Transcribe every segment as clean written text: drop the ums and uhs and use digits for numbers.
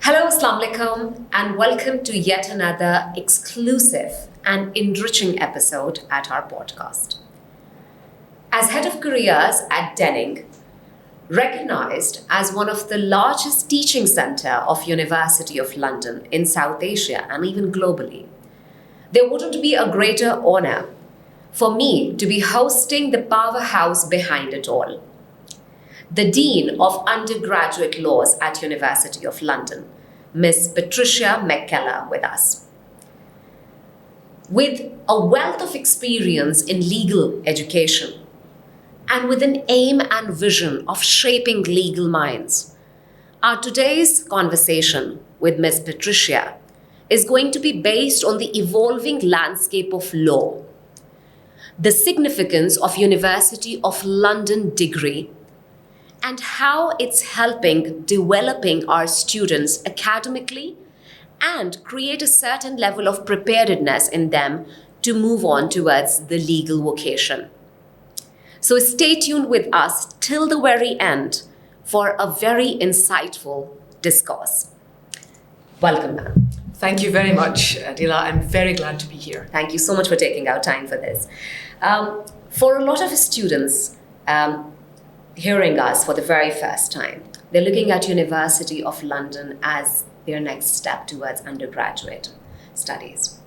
Hello, Assalamu alaikum, and welcome to yet another exclusive and enriching episode at our podcast. As head of careers at Denning, recognized as one of the largest teaching centre of University of London in South Asia and even globally, there wouldn't be a greater honour for me to be hosting the powerhouse behind it all, the Dean of Undergraduate Laws at University of London, Miss Patricia McKellar, with us. With a wealth of experience in legal education and with an aim and vision of shaping legal minds, our today's conversation with Miss Patricia is going to be based on the evolving landscape of law, the significance of University of London degree, and how it's helping developing our students academically and create a certain level of preparedness in them to move on towards the legal vocation. So stay tuned with us till the very end for a very insightful discourse. Welcome, ma'am. Thank you very much, Adeela. I'm very glad to be here. Thank you so much for taking out time for this. For a lot of students, hearing us for the very first time, they're looking at University of London as their next step towards undergraduate studies.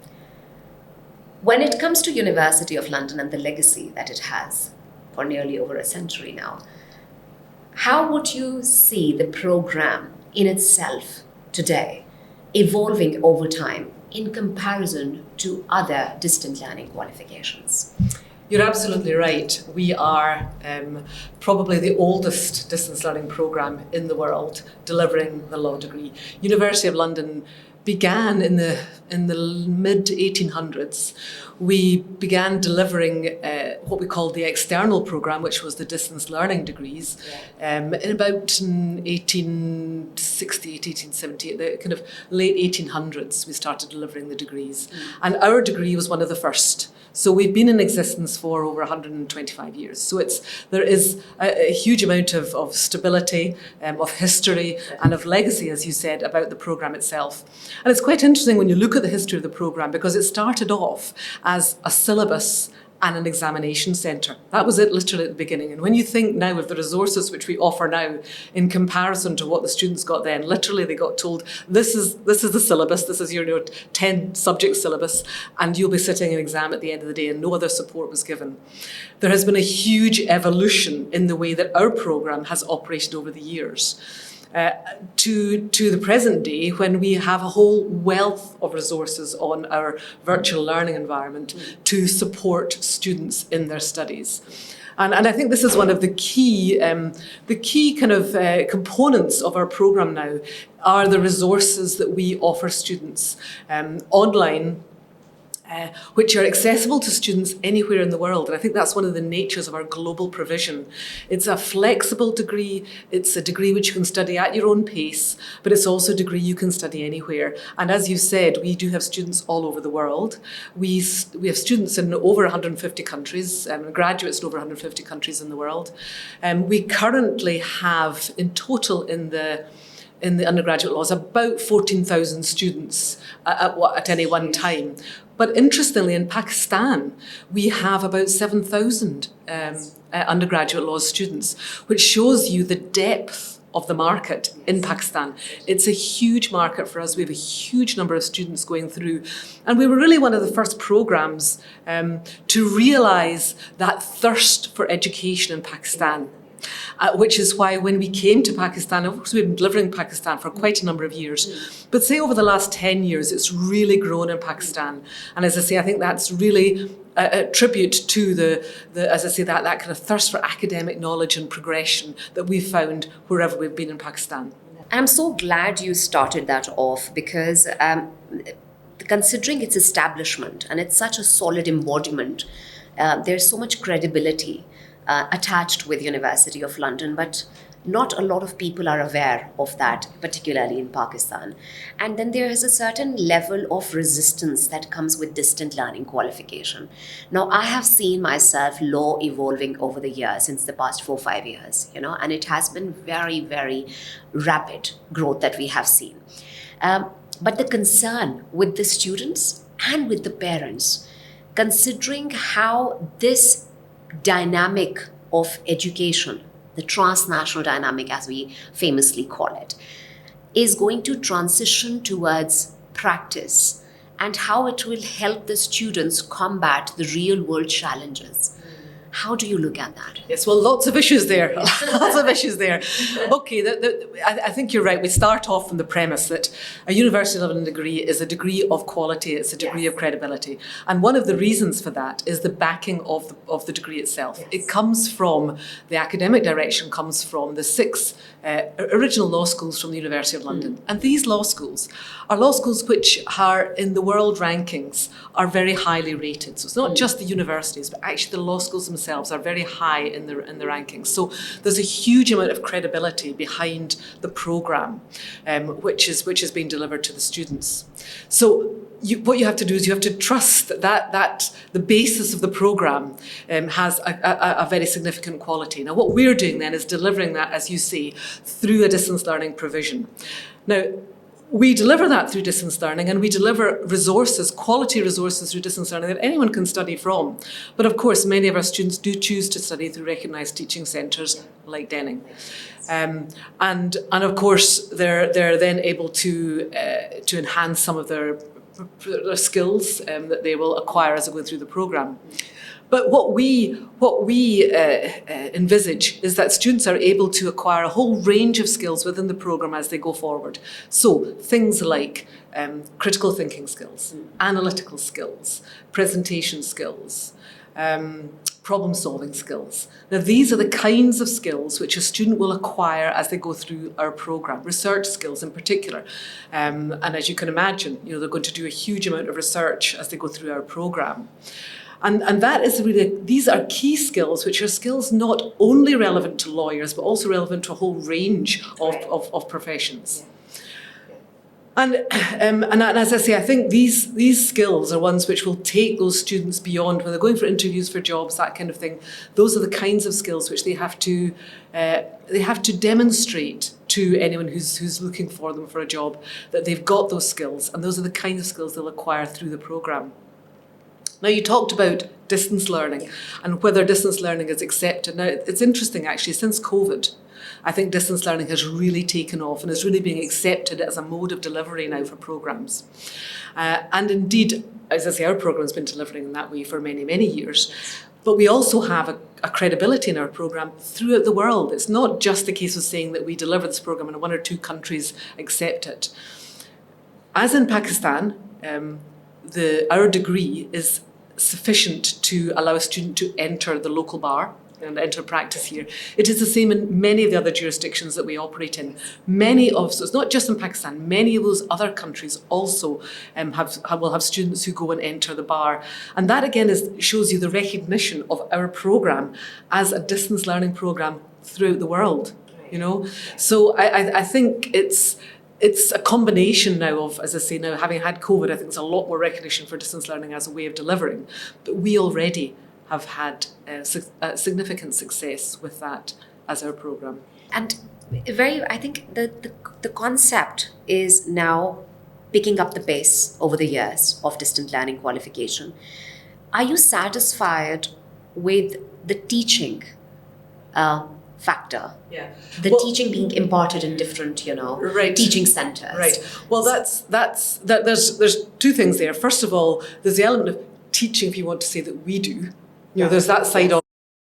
When it comes to University of London and the legacy that it has for nearly over a century now, how would you see the program in itself today evolving over time in comparison to other distant learning qualifications? You're absolutely right. We are probably the oldest distance learning programme in the world delivering the law degree. University of London began in the mid-1800s. We began delivering what we called the external programme, which was the distance learning degrees, in about 1860, 1870, the kind of late 1800s, we started delivering the degrees. And our degree was one of the first. So we've been in existence for over 125 years. So there is a huge amount of stability, of history and of legacy, as you said, about the programme itself. And it's quite interesting when you look at the history of the programme, because it started off as a syllabus and an examination centre. That was it literally at the beginning. And when you think now of the resources which we offer now in comparison to what the students got then, literally they got told, this is the syllabus, this is your 10 subject syllabus, and you'll be sitting an exam at the end of the day, and no other support was given. There has been a huge evolution in the way that our programme has operated over the years. To the present day, when we have a whole wealth of resources on our virtual learning environment to support students in their studies. And I think this is one of the key kind of components of our programme now are the resources that we offer students online, which are accessible to students anywhere in the world. And I think that's one of the natures of our global provision. It's a flexible degree. It's a degree which you can study at your own pace, but it's also a degree you can study anywhere. And as you said, we do have students all over the world. We have students in over 150 countries, graduates in over 150 countries in the world. We currently have in total in the undergraduate laws about 14,000 students at any one time. But interestingly, in Pakistan, we have about 7,000 undergraduate law students, which shows you the depth of the market in Pakistan. It's a huge market for us. We have a huge number of students going through. And we were really one of the first programs to realise that thirst for education in Pakistan. Which is why when we came to Pakistan, of course we've been delivering in Pakistan for quite a number of years, but say over the last 10 years, it's really grown in Pakistan. And as I say, I think that's really a tribute to as I say, that kind of thirst for academic knowledge and progression that we've found wherever we've been in Pakistan. I'm so glad you started that off because considering its establishment and it's such a solid embodiment, there's so much credibility attached with University of London, but not a lot of people are aware of that, particularly in Pakistan. And then there is a certain level of resistance that comes with distant learning qualification. Now, I have seen myself law evolving over the years, since the past 4-5 years, and it has been very, very rapid growth that we have seen. But the concern with the students and with the parents, considering how this dynamic of education, the transnational dynamic as we famously call it, is going to transition towards practice, and how it will help the students combat the real world challenges. How do you look at that? Yes, well, lots of issues there. Lots of issues there. Okay, I think you're right. We start off from the premise that a university level degree is a degree of quality, it's a degree of credibility. And one of the reasons for that is the backing of the degree itself. Yes. It comes from, the academic direction comes from the 6 original law schools from the University of London. And these law schools are law schools which are in the world rankings are very highly rated. So it's not just the universities, but actually the law schools themselves are very high in the rankings. So there's a huge amount of credibility behind the programme, which is being delivered to the students. So what you have to do is you have to trust that the basis of the programme has a very significant quality. Now, what we're doing then is delivering that, as you say, through a distance learning provision. Now, we deliver that through distance learning, and we deliver resources, quality resources through distance learning that anyone can study from. But of course, many of our students do choose to study through recognised teaching centres like Denning. And of course, they're then able to enhance some of their skills that they will acquire as they go through the programme. But what we envisage is that students are able to acquire a whole range of skills within the programme as they go forward. So things like critical thinking skills, analytical skills, presentation skills, problem-solving skills. Now, these are the kinds of skills which a student will acquire as they go through our programme, research skills in particular. And as you can imagine, they're going to do a huge amount of research as they go through our programme. And that is really, these are key skills, which are skills not only relevant to lawyers, but also relevant to a whole range of professions. And as I say, I think these skills are ones which will take those students beyond when they're going for interviews for jobs, that kind of thing. Those are the kinds of skills which they have to demonstrate to anyone who's looking for them for a job, that they've got those skills, and those are the kinds of skills they'll acquire through the programme. Now, you talked about distance learning and whether distance learning is accepted. Now, it's interesting, actually, since COVID, I think distance learning has really taken off and is really being accepted as a mode of delivery now for programmes. And indeed, as I say, our programme has been delivering in that way for many, many years. But we also have a credibility in our programme throughout the world. It's not just a case of saying that we deliver this programme and 1 or 2 countries accept it. As in Pakistan, our degree is sufficient to allow a student to enter the local bar and enter practice here. It is the same in many of the other jurisdictions that we operate in. So it's not just in Pakistan, many of those other countries also will have students who go and enter the bar. And that again shows you the recognition of our programme as a distance learning programme throughout the world. So I think it's a combination now of, as I say, now having had COVID, I think there's a lot more recognition for distance learning as a way of delivering. But we already have had significant success with that as our programme. And I think the concept is now picking up the pace over the years of distant learning qualification. Are you satisfied with the teaching factor? Yeah. Teaching being imparted in different, teaching centres. Right. Well, there's 2 things there. First of all, there's the element of teaching, if you want to say, that we do. There's that side of.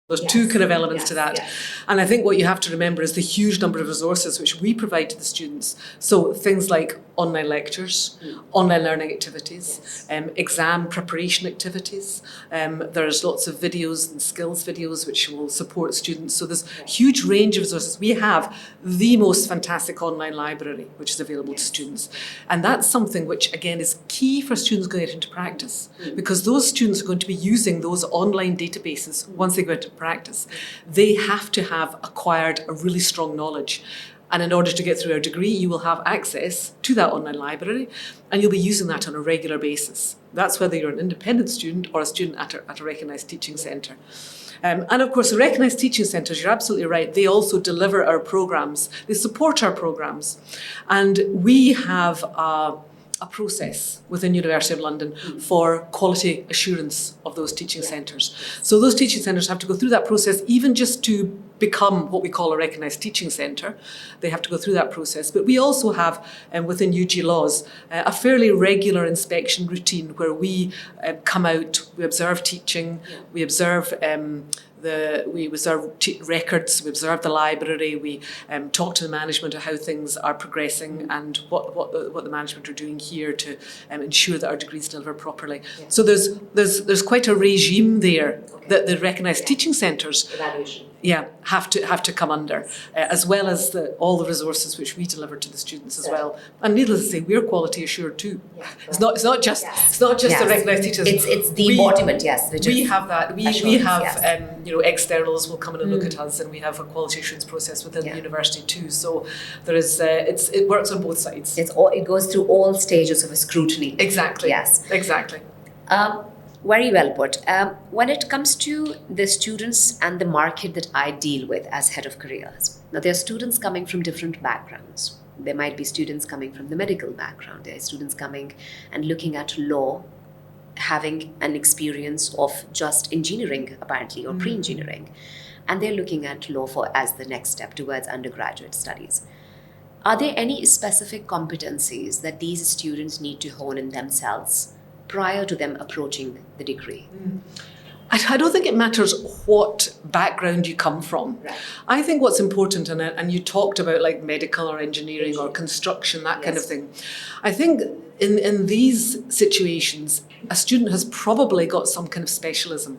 There's 2 kind of elements to that. Yes. And I think what you have to remember is the huge number of resources which we provide to the students. So things like online lectures, online learning activities, exam preparation activities. There's lots of videos and skills videos which will support students. So there's a huge range of resources. We have the most fantastic online library which is available to students. And that's something which, again, is key for students going into practice, because those students are going to be using those online databases once they go into practice. They have to have acquired a really strong knowledge. And in order to get through our degree, you will have access to that online library, and you'll be using that on a regular basis. That's whether you're an independent student or a student at a recognised teaching centre. And of course, the recognised teaching centres, you're absolutely right, they also deliver our programmes. They support our programmes. And we have a process within University of London for quality assurance of those teaching centres. So those teaching centres have to go through that process, even just to become what we call a recognised teaching centre. They have to go through that process. But we also have, within UG Laws, a fairly regular inspection routine where we come out, we observe teaching, we observe records, we observe the library, we talk to the management of how things are progressing and what the management are doing here to ensure that our degrees deliver properly. Yeah. So there's quite a regime there that the recognised teaching centres have to come under, as well as all the resources which we deliver to the students as well. And needless to say, we're quality assured too. Yeah. It's not just the recognised teachers. It's the embodiment, yes. We have that. We have externals will come in and look at us, and we have a quality assurance process within the university too. So there is it works on both sides. It goes through all stages of a scrutiny. Exactly. Yes. Exactly. Very well put. When it comes to the students and the market that I deal with as head of careers, now there are students coming from different backgrounds. There might be students coming from the medical background. There are students coming and looking at law, having an experience of just engineering, apparently, or pre-engineering. And they're looking at law as the next step towards undergraduate studies. Are there any specific competencies that these students need to hone in themselves prior to them approaching the degree? I don't think it matters what background you come from. Right. I think what's important, and you talked about like medical or engineering or construction, that kind of thing. I think in these situations, a student has probably got some kind of specialism.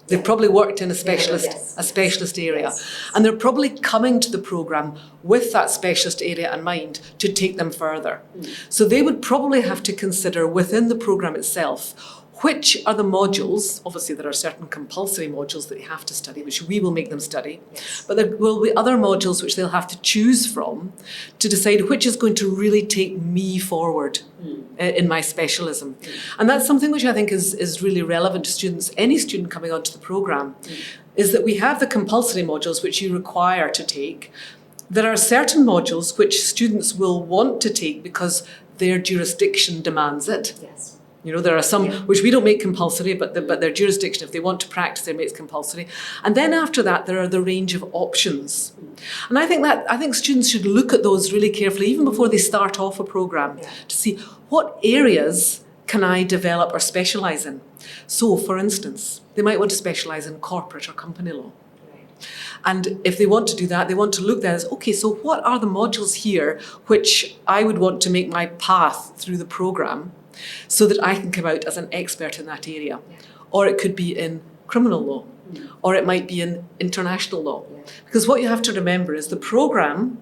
They've probably worked in a specialist area. And they're probably coming to the programme with that specialist area in mind to take them further. So they would probably have to consider within the programme itself, which are the modules. Obviously there are certain compulsory modules that they have to study, which we will make them study. But there will be other modules which they'll have to choose from to decide which is going to really take me forward in my specialism. And that's something which I think is really relevant to students, any student coming onto the programme, is that we have the compulsory modules which you require to take. There are certain modules which students will want to take because their jurisdiction demands it. Yes. There are some which we don't make compulsory, but their jurisdiction, if they want to practice, they make it compulsory. And then after that, there are the range of options. And I think students should look at those really carefully, even before they start off a programme, to see what areas can I develop or specialise in. So, for instance, they might want to specialise in corporate or company law. And if they want to do that, they want to look there as, okay, so what are the modules here which I would want to make my path through the programme so that I can come out as an expert in that area? Or it could be in criminal law, or it might be in international law. Because what you have to remember is the programme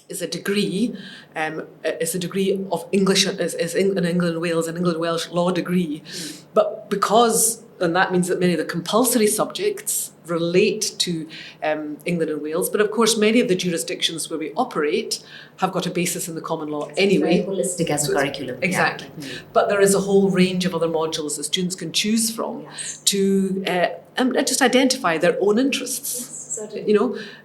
is a degree, of English, is in England and Wales, an England and Welsh law degree. But because, and that means that many of the compulsory subjects relate to England and Wales, but of course many of the jurisdictions where we operate have got a basis in the common law anyway. It's very holistic as a curriculum. Exactly. But there is a whole range of other modules that students can choose from to just identify their own interests.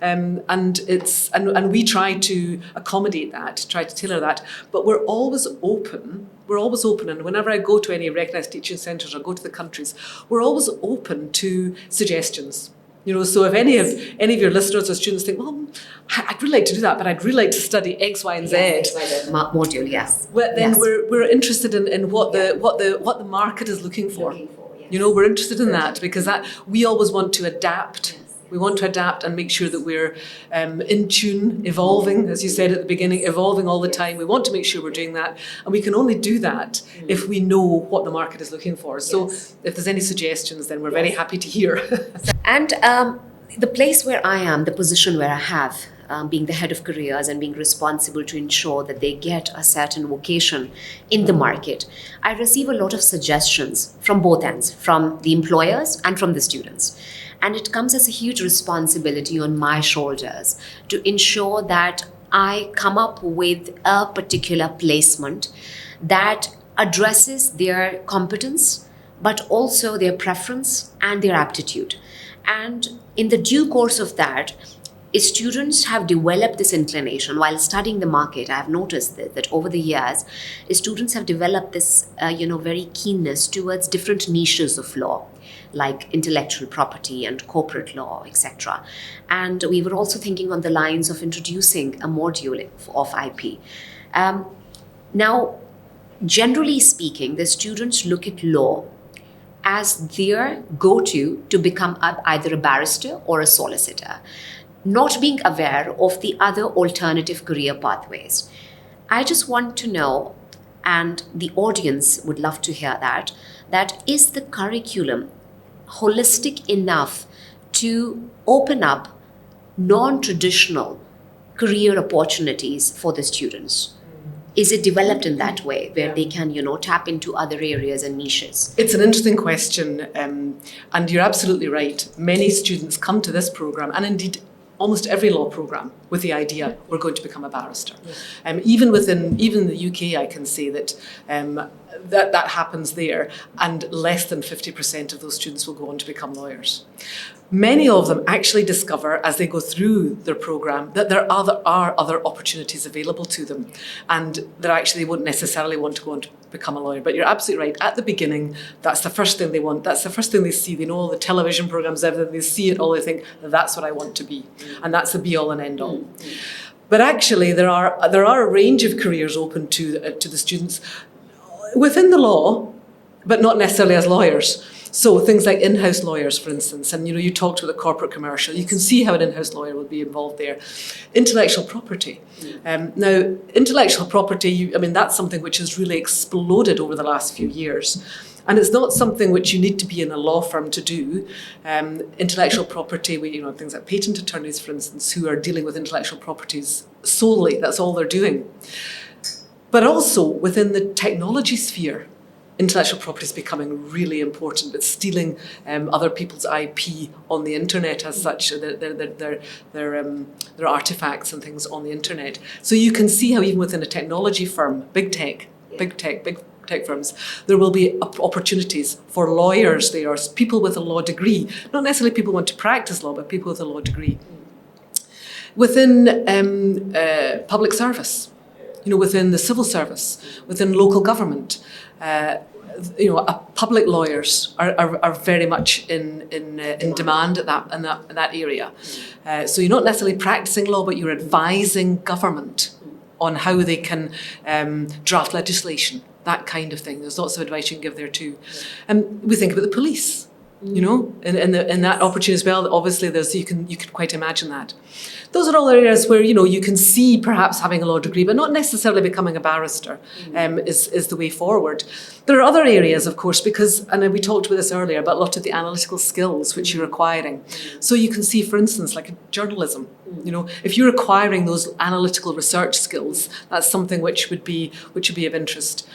And we try to accommodate that, try to tailor that, but we're always open. And whenever I go to any recognised teaching centres or go to the countries, we're always open to suggestions. So if any of your listeners or students think, well, I'd really like to do that, but I'd really like to study X, Y, and Z. Module, yes. Well, then we're interested in what the market is looking for. We're interested in that because we always want to adapt. We want to adapt and make sure that we're in tune, evolving, as you said at the beginning, evolving all the time. We want to make sure we're doing that. And we can only do that if we know what the market is looking for. So if there's any suggestions, then we're very happy to hear. And the place where I am, the position where I have, being the head of careers and being responsible to ensure that they get a certain vocation in the market, I receive a lot of suggestions from both ends, from the employers and from the students. And it comes as a huge responsibility on my shoulders to ensure that I come up with a particular placement that addresses their competence, but also their preference and their aptitude. And in the due course of that, students have developed this inclination while studying the market. I have noticed that over the years, students have developed this, very keenness towards different niches of law, like intellectual property and corporate law, etc. And we were also thinking on the lines of introducing a module of IP. Now, generally speaking, the students look at law as their go-to to become either a barrister or a solicitor, not being aware of the other alternative career pathways. I just want to know, and the audience would love to hear that is the curriculum holistic enough to open up non-traditional career opportunities for the students? Is it developed in that way where they can, tap into other areas and niches? It's an interesting question, and you're absolutely right. Many students come to this programme, and indeed almost every law programme, with the idea we're going to become a barrister. Even the UK, I can say that that happens there, and less than 50% of those students will go on to become lawyers. Many of them actually discover as they go through their programme that there are other opportunities available to them, and that actually they won't necessarily want to go on to become a lawyer. But you're absolutely right. At the beginning, that's the first thing they want. That's the first thing they see. They know all the television programmes, everything. They see it all. They think, that's what I want to be. And that's the be all and end all. But actually, there are a range of careers open to the students within the law, but not necessarily as lawyers. So things like in-house lawyers, for instance, and you talked about the corporate commercial. You can see how an in-house lawyer would be involved there. Intellectual property. Now, intellectual property, that's something which has really exploded over the last few years. And it's not something which you need to be in a law firm to do. Intellectual property, things like patent attorneys, for instance, who are dealing with intellectual properties solely. That's all they're doing. But also within the technology sphere, intellectual property is becoming really important. It's stealing other people's IP on the internet as such, their artifacts and things on the internet. So you can see how even within a technology firm, big tech firms, there will be opportunities for lawyers there, people with a law degree. Not necessarily people who want to practice law, but people with a law degree. Within public service, within the civil service, within local government, public lawyers are very much in demand in that area. So you're not necessarily practicing law, but you're advising government on how they can draft legislation, that kind of thing. There's lots of advice you can give there too. And we think about the police, in that opportunity as well. Obviously, you can quite imagine that. Those are all areas where you can see perhaps having a law degree, but not necessarily becoming a barrister is the way forward. There are other areas, of course, and we talked about this earlier, about a lot of the analytical skills which you're acquiring. So you can see, for instance, like journalism. If you're acquiring those analytical research skills, that's something which would be of interest.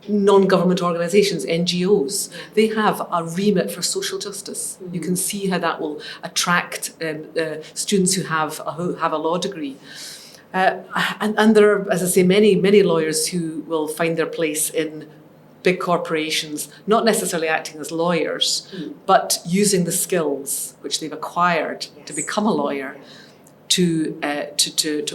Non-government organisations, NGOs, they have a remit for social justice. You can see how that will attract students who have a law degree. And there are, as I say, many lawyers who will find their place in big corporations, not necessarily acting as lawyers, but using the skills which they've acquired to become a lawyer to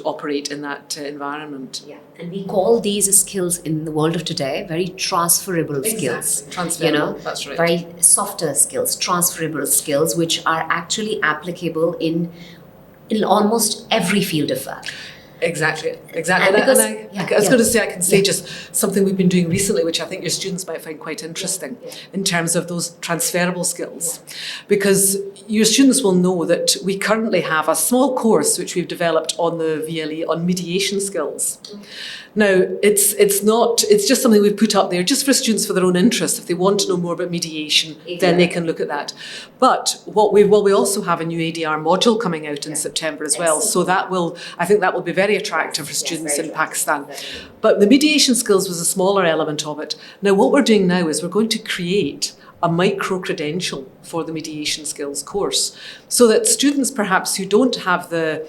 operate in that environment. Yeah, and we call these skills in the world of today very transferable skills. Transferable, that's right. Very softer skills, transferable skills, which are actually applicable in almost every field of work. Exactly. And And because, I was going to say, I can say just something we've been doing recently, which I think your students might find quite interesting in terms of those transferable skills. Because your students will know that we currently have a small course which we've developed on the VLE on mediation skills. Now, it's just something we've put up there just for students for their own interest. If they want to know more about mediation, then they can look at that. But we also have a new ADR module coming out in September as well. So I think that will be very attractive for students in Pakistan. But the mediation skills was a smaller element of it. Now, what we're doing now is we're going to create a micro-credential for the mediation skills course, so that students perhaps who don't have the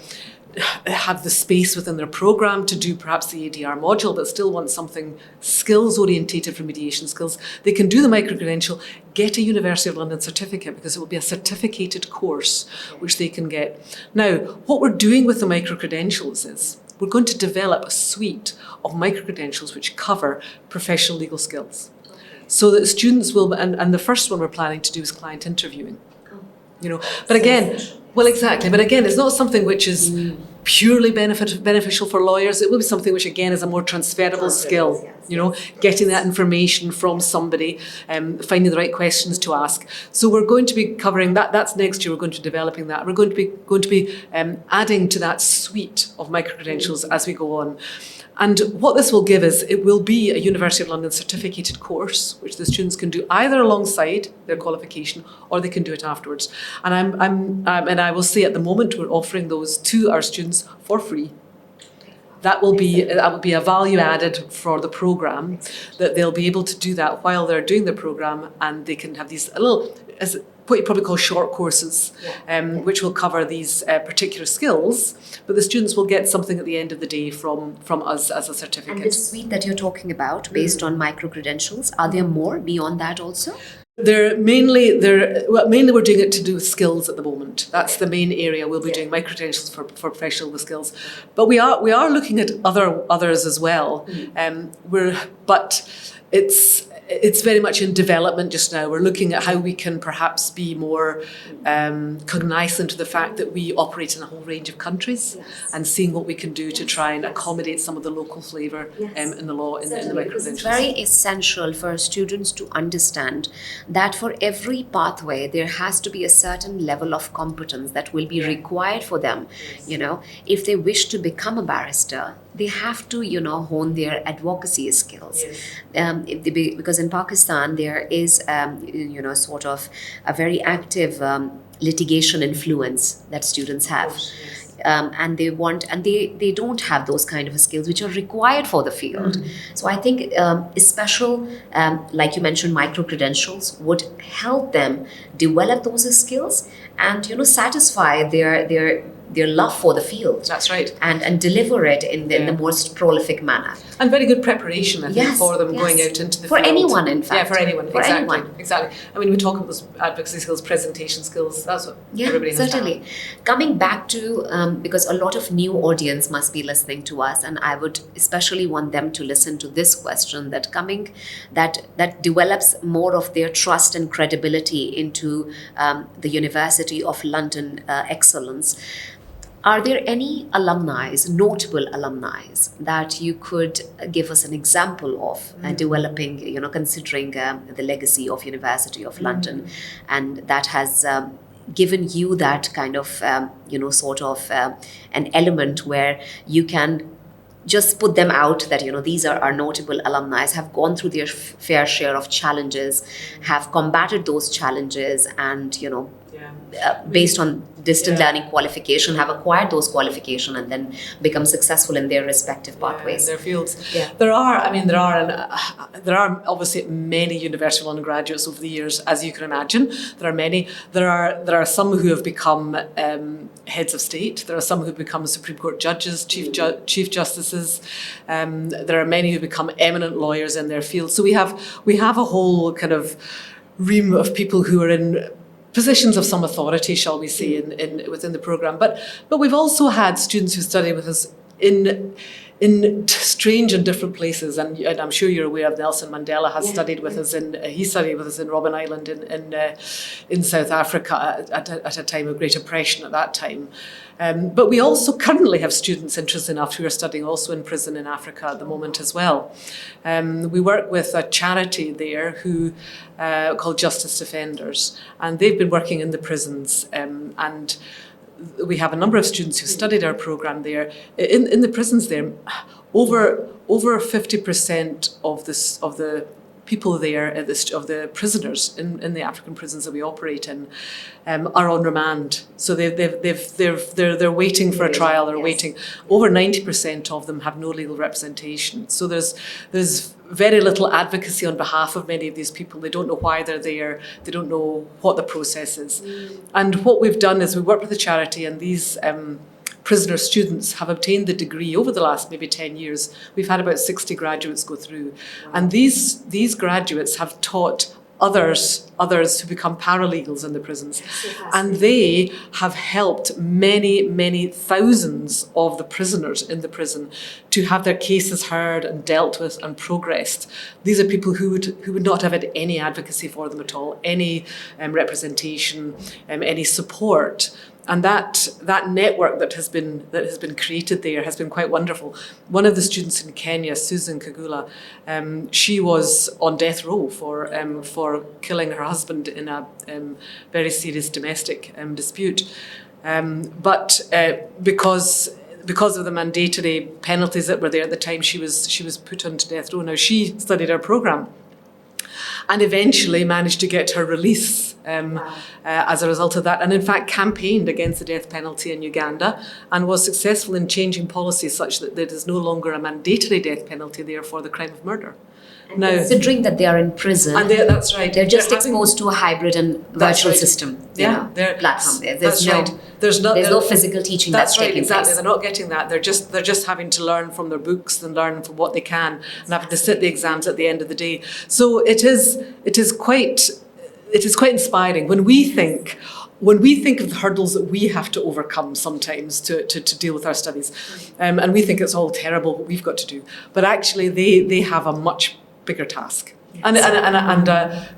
space within their programme to do perhaps the ADR module but still want something skills orientated for mediation skills, they can do the micro-credential, get a University of London certificate, because it will be a certificated course which they can get. Now, what we're doing with the micro-credentials is we're going to develop a suite of micro-credentials which cover professional legal skills. So that students will, and the first one we're planning to do is client interviewing. But again, well, exactly. But again, it's not something which is purely beneficial for lawyers. It will be something which, again, is a more transferable skill. Getting that information from somebody, finding the right questions to ask. So we're going to be covering that. That's next year. We're going to be developing that. We're going to be adding to that suite of micro-credentials as we go on. And what this will give is, it will be a University of London certificated course, which the students can do either alongside their qualification or they can do it afterwards. And and I will say at the moment we're offering those to our students for free. That will be a value added for the programme, that they'll be able to do that while they're doing the programme, and they can have these what you probably call short courses, which will cover these particular skills, but the students will get something at the end of the day from us as a certificate. And this suite that you're talking about, based on micro-credentials, are there more beyond that also? Mainly we're doing it to do with skills at the moment. That's the main area. We'll be doing micro-credentials for professional skills, but we are looking at others as well. But it's very much in development just now. We're looking at how we can perhaps be more cognizant of the fact that we operate in a whole range of countries, and seeing what we can do to try and accommodate some of the local flavour in the law, in the micro-credentials. It's very essential for students to understand that for every pathway there has to be a certain level of competence that will be required for them. If they wish to become a barrister, they have to, hone their advocacy skills. Because in Pakistan there is, sort of a very active litigation influence that students have. And they don't have those kind of skills which are required for the field. So I think special, like you mentioned, micro-credentials would help them develop those skills and, satisfy their love for the field. That's right. And deliver it in the most prolific manner. And very good preparation, I think, for them going out into the field. For anyone, in fact. Yeah, for anyone. Exactly. I mean, we talk about those advocacy skills, presentation skills, that's what everybody has certainly. Coming back to, because a lot of new audience must be listening to us, and I would especially want them to listen to this question that develops more of their trust and credibility into the University of London excellence. Are there any notable alumni, that you could give us an example of developing, considering the legacy of University of London, and that has given you that kind of, an element where you can just put them out that, these are our notable alumni, have gone through their fair share of challenges, have combated those challenges, and, based on distant learning qualification, have acquired those qualifications and then become successful in their respective pathways. In their fields. Yeah. There are obviously many University of London graduates over the years, as you can imagine. There are many. There are some who have become heads of state. There are some who have become Supreme Court judges, chief justices. There are many who become eminent lawyers in their field. So we have a whole kind of ream of people who are in positions of some authority, shall we say, within the programme. But we've also had students who study with us in in strange and different places, and I'm sure you're aware of Nelson Mandela has studied with us he studied with us in Robben Island in South Africa at a time of great oppression at that time. But we also currently have students, interesting enough, who are studying also in prison in Africa at the moment as well. We work with a charity there who called Justice Defenders, and they've been working in the prisons, and we have a number of students who studied our programme there. In the prisons there, over 50% of the people there, of the prisoners in the African prisons that we operate in, are on remand. So they're waiting for a trial. They're waiting. Over 90% of them have no legal representation. So there's very little advocacy on behalf of many of these people. They don't know why they're there. They don't know what the process is. And what we've done is we worked with the charity, and these prisoner students have obtained the degree over the last maybe 10 years. We've had about 60 graduates go through. And these graduates have taught others who become paralegals in the prisons. And they have helped many thousands of the prisoners in the prison to have their cases heard and dealt with and progressed. These are people who would not have had any advocacy for them at all, any representation, any support. And that network that has been created there has been quite wonderful. One of the students in Kenya, Susan Kagula, she was on death row for killing her husband in a very serious domestic dispute. But because of the mandatory penalties that were there at the time, she was put onto death row. Now, she studied our programme and eventually managed to get her release as a result of that, and in fact campaigned against the death penalty in Uganda and was successful in changing policy such that there is no longer a mandatory death penalty there for the crime of murder. And now, considering that they are in prison, and that's right, they're just exposed to a hybrid and virtual system, platform. There's no physical teaching that's taking exactly. place. They're not getting that. They're just having to learn from their books and learn from what they can, and having to sit the exams at the end of the day. So it is quite inspiring when we think of the hurdles that we have to overcome sometimes to deal with our studies, and we think it's all terrible what we've got to do. But actually, they have a much bigger task, and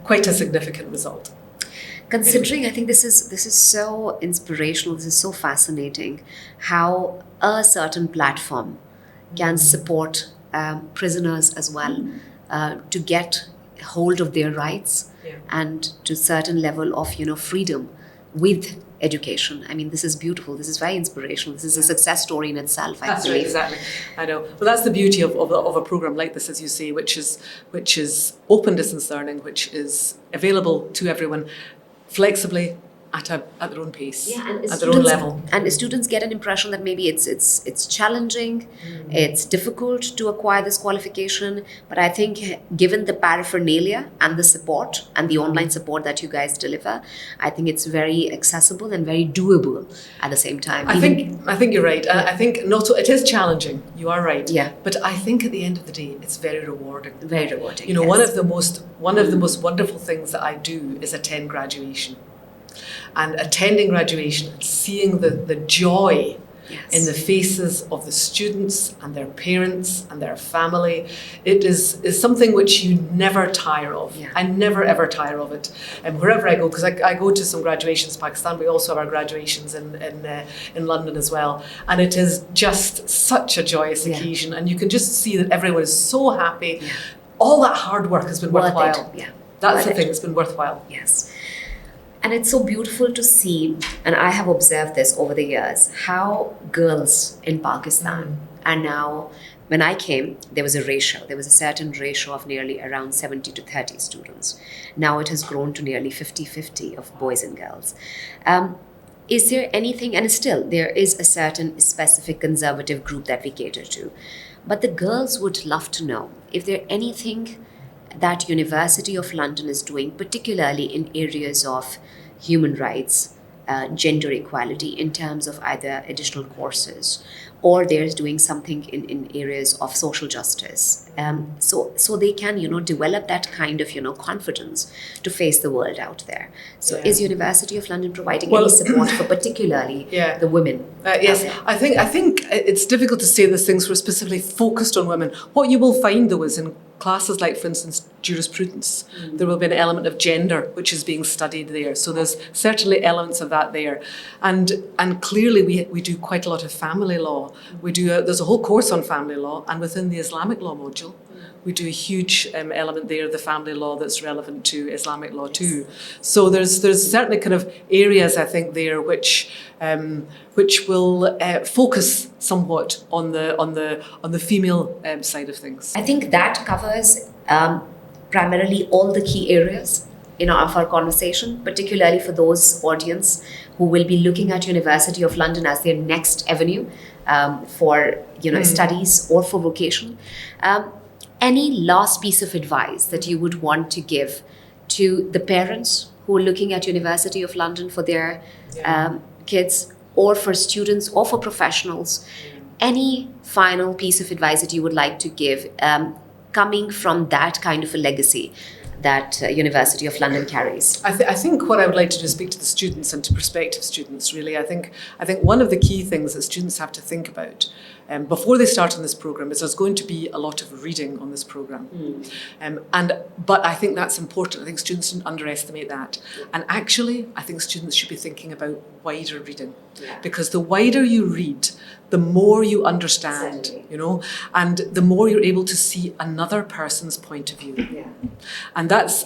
quite a significant result. Considering, I think this is so inspirational. This is so fascinating. How a certain platform can support prisoners as well to get hold of their rights and to a certain level of freedom with education. I mean, this is beautiful. This is very inspirational. This is a success story in itself, I believe. Right, exactly. I know. Well, that's the beauty of a program like this, as you say, which is open distance learning, which is available to everyone flexibly at their own pace, and at their own level. And students get an impression that maybe it's challenging, it's difficult to acquire this qualification. But I think given the paraphernalia and the support and the online support that you guys deliver, I think it's very accessible and very doable at the same time. I think you're right. I think it is challenging. You are right. Yeah. But I think at the end of the day, it's very rewarding. Very rewarding. You know, one of the most wonderful things that I do is attend graduation. And attending graduation and seeing the joy in the faces of the students and their parents and their family, it is something which you never tire of. Yeah. I never ever tire of it. And wherever I go, because I go to some graduations in Pakistan, we also have our graduations in London as well. And it is just such a joyous occasion. And you can just see that everyone is so happy. Yeah. All that hard work has been worthwhile. That's the thing, it's been worthwhile. Yes. And it's so beautiful to see, and I have observed this over the years, how girls in Pakistan are now, when I came, there was a certain ratio of nearly around 70 to 30 students. Now it has grown to nearly 50-50 of boys and girls. Is there anything, and still there is a certain specific conservative group that we cater to, but the girls would love to know if there anything that University of London is doing, particularly in areas of human rights, gender equality, in terms of either additional courses or they're doing something in areas of social justice. So they can, develop that kind of, confidence to face the world out there. So is University of London providing any support for particularly the women? Yes, I think it's difficult to say these things were specifically focused on women. What you will find, though, is in classes like, for instance, jurisprudence, there will be an element of gender which is being studied there. So there's certainly elements of that there. And clearly we do quite a lot of family law. There's a whole course on family law, and within the Islamic law module, we do a huge element there of the family law that's relevant to Islamic law too. So there's certainly kind of areas, I think, there which will focus somewhat on the female side of things. I think that covers primarily all the key areas of our conversation, particularly for those audience who will be looking at University of London as their next avenue for studies or for vocation. Any last piece of advice that you would want to give to the parents who are looking at University of London for their kids, or for students, or for professionals? Any final piece of advice that you would like to give coming from that kind of a legacy that University of London carries? I think what I would like to do is speak to the students and to prospective students, really. I think one of the key things that students have to think about before they start on this programme is there's going to be a lot of reading on this programme. But I think that's important. I think students shouldn't underestimate that. And actually, I think students should be thinking about wider reading. Because the wider you read, the more you understand, and the more you're able to see another person's point of view. And that's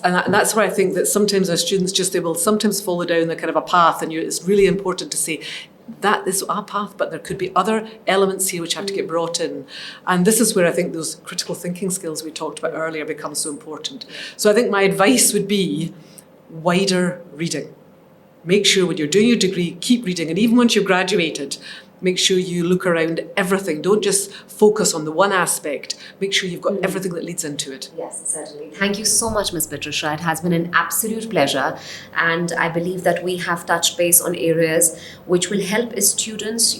where I think that sometimes our students they will sometimes follow down a kind of a path, and it's really important to say, that is our path, but there could be other elements here which have to get brought in. And this is where I think those critical thinking skills we talked about earlier become so important. So I think my advice would be wider reading. Make sure when you're doing your degree, keep reading. And even once you've graduated, make sure you look around everything. Don't just focus on the one aspect. Make sure you've got everything that leads into it. Yes, certainly. Thank you so much, Ms. Patricia. It has been an absolute pleasure. And I believe that we have touched base on areas which will help students,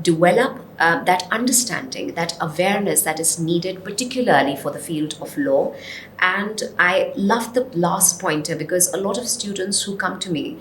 develop that understanding, that awareness that is needed, particularly for the field of law. And I love the last pointer, because a lot of students who come to me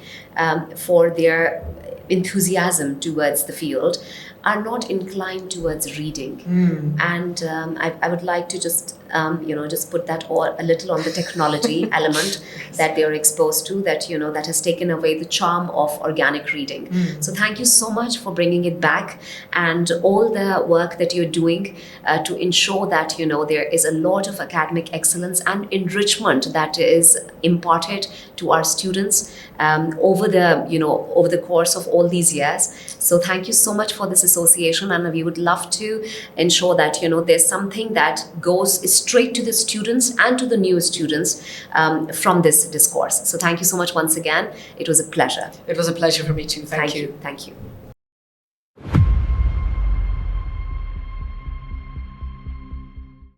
for their enthusiasm towards the field are not inclined towards reading. And I would like to just put that a little on the technology element that they are exposed to, that that has taken away the charm of organic reading. So thank you so much for bringing it back, and all the work that you're doing to ensure that there is a lot of academic excellence and enrichment that is imparted to our students over the course of all these years. So thank you so much for this association, and we would love to ensure that there's something that goes straight to the students and to the new students from this discourse. So thank you so much once again. It was a pleasure. It was a pleasure for me too. Thank you. Thank you.